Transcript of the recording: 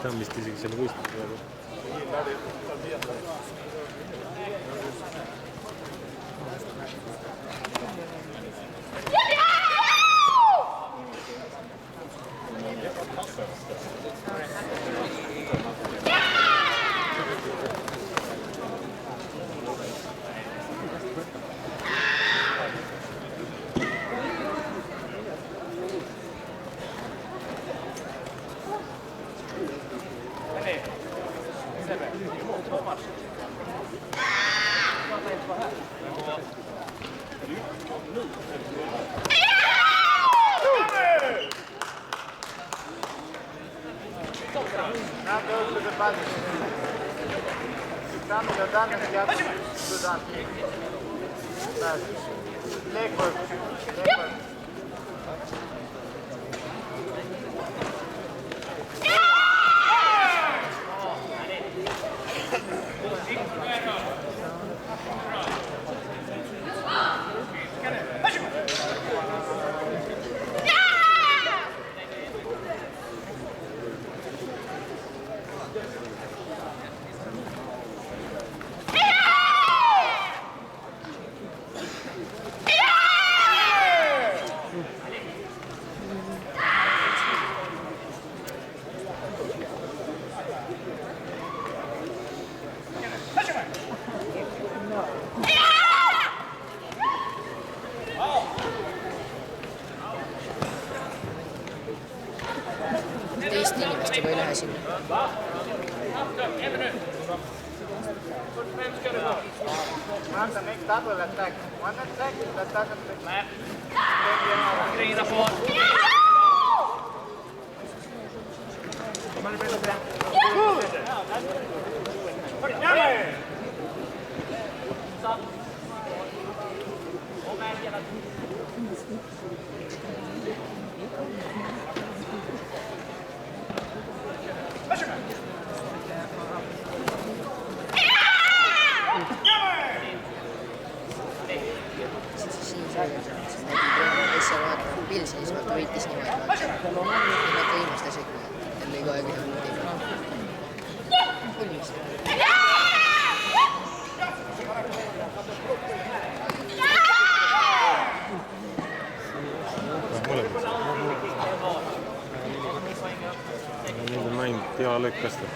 ta on vist isegi selle võistluse praegu. Now go to the button. Done and get to done. Leg work. Leg work. Teist inimest juba ei lähe sinna. Marta, make double attack. One attack that doesn't make Pill seisvalt võitis niimoodi. Nad võimastasid, et lõi kohe ühe punkti. Kulmis. Nüüd on mäng hea lõik kasta.